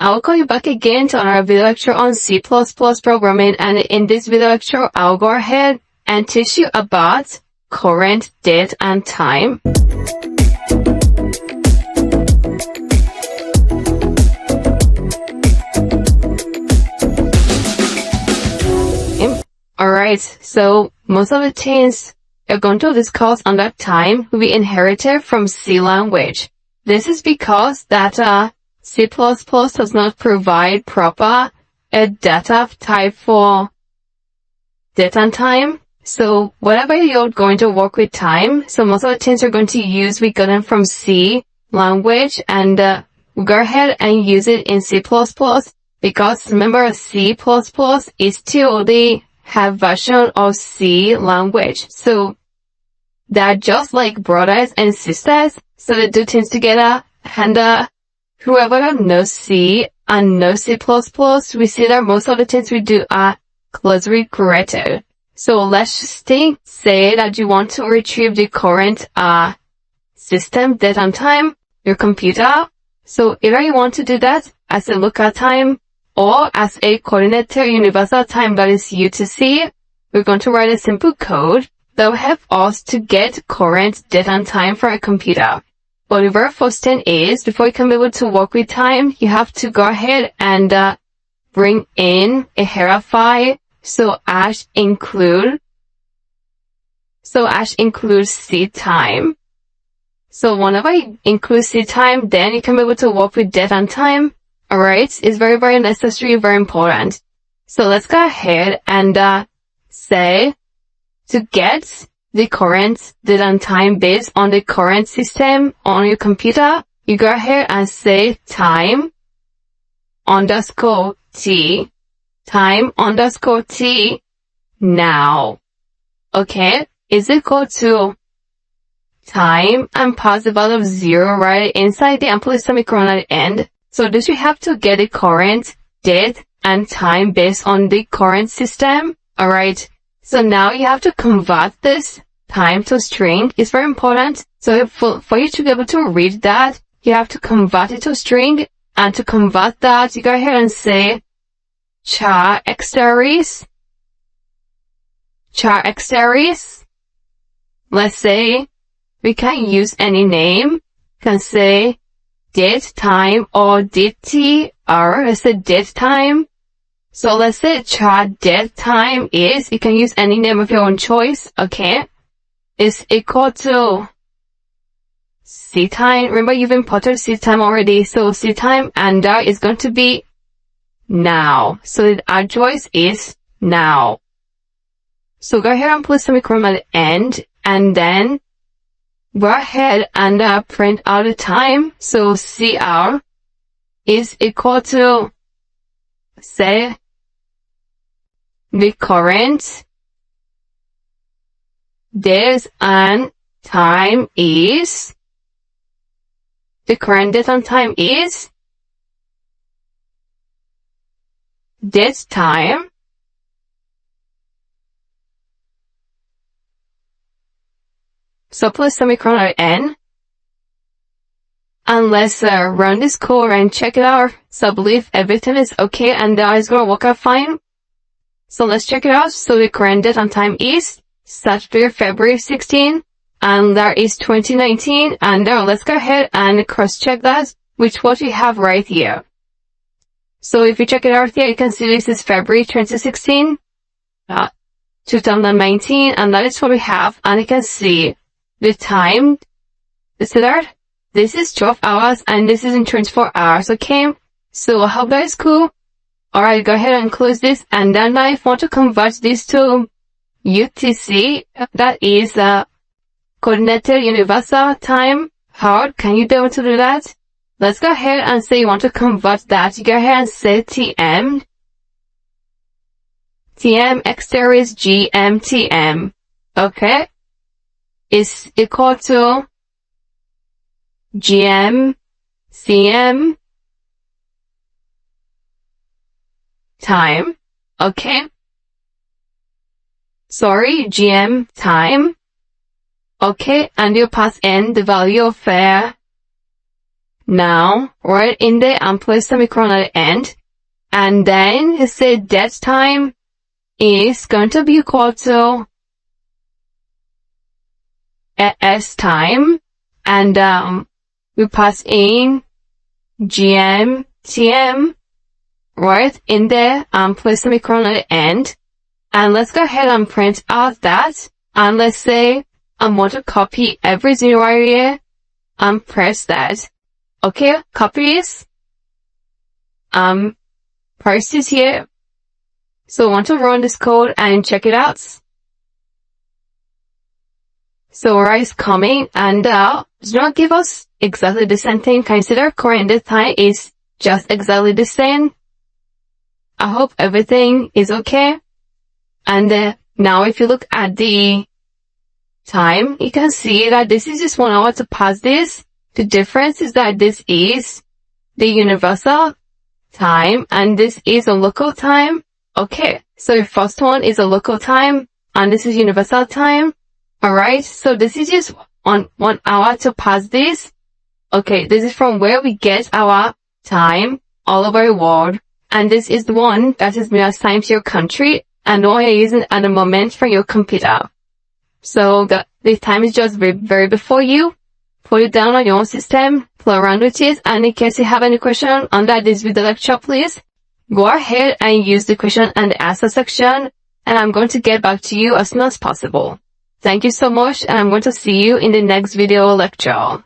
I'll call you back again to another video lecture on C++ programming, and in this video lecture, I'll go ahead and teach you about current, date, and time. Alright, so most of the things we're going to discuss on that time we inherited from C language. This is because that C++ does not provide proper data type for date and time. So whenever you're going to work with time, so most of the things you're going to use, we got them from C language, and we go ahead and use it in C++, because remember C++ is still the have version of C language. So they're just like brothers and sisters, so they do things together, and whoever knows C and knows C++, we see that most of the things we do are closely related. So let's just say that you want to retrieve the current system, date and time, your computer. So either you want to do that as a local time or as a coordinated universal time, that is UTC. We're going to write a simple code that will help us to get current, date and time for a computer. But the very first thing is, before you can be able to work with time, you have to go ahead and bring in a header file. So # include C time. So whenever you include C time, then you can be able to work with date and time. Alright, it's very, very necessary, very important. So let's go ahead and say to get the current date and time based on the current system on your computer, you go ahead and say time_t, time_t now. Okay, is equal to time and pass the value of 0 right inside the ampersand semicolon at the end. So this we have to get the current, date, and time based on the current system. Alright, so now you have to convert this time to string. It's very important. So for you to be able to read that, you have to convert it to string. And to convert that, you go ahead and say char x_. Let's say we can use any name. You can say date time or DTR. Let's say date time. So let's say char date time is, you can use any name of your own choice, okay, is equal to C time. Remember, you've imported C time already, so C time, and that is going to be now. So the address is now. So go ahead and put semicolon at the end, and then go ahead and print out the time. So CR is equal to, say, the current date and time is, the current date and time is date time so put semicolon at the end, and let's run this code and check it out. So I believe everything is okay and that is gonna work out fine. So let's check it out. So the current date and time is Saturday, February 16, and that is 2019. And let's go ahead and cross-check that with what we have right here. So if you check it out here, you can see this is February 2016, 2019, and that is what we have. And you can see the time, see that? This is 12 hours and this is in 24 hours, okay? So I hope that is cool. Alright, go ahead and close this, and then now if you want to convert this to UTC, that is coordinated universal time. How can you be able to do that? Let's go ahead and say you want to convert that. You go ahead and say TM x GMTM, okay, is equal to GMCM time, okay, sorry, GM time, okay, and you pass in the value of now, right in there, and place semicolon at the end. And then you say DateTime is going to be equal to S time, and we pass in GM, TM, right in there, and place semicolon at the end. And let's go ahead and print out that, and let's say I want to copy every 0 right here, and press that. Okay, copy this. Press this here. So I want to run this code and check it out. So right is coming, and does not give us exactly the same thing. Consider current date time is just exactly the same. I hope everything is okay. And now if you look at the time, you can see that this is just 1 hour to pass this. The difference is that this is the universal time and this is a local time. Okay, so the first one is a local time and this is universal time. Alright, so this is just 1 hour to pass this. Okay, this is from where we get our time all over the world. And this is the one that has been assigned to your country and the one you're using at the moment for your computer. So the time is just very before you. Put it down on your own system, play around with it, and in case you have any question under this video lecture, please go ahead and use the question and the answer section, and I'm going to get back to you as soon as possible. Thank you so much, and I'm going to see you in the next video lecture.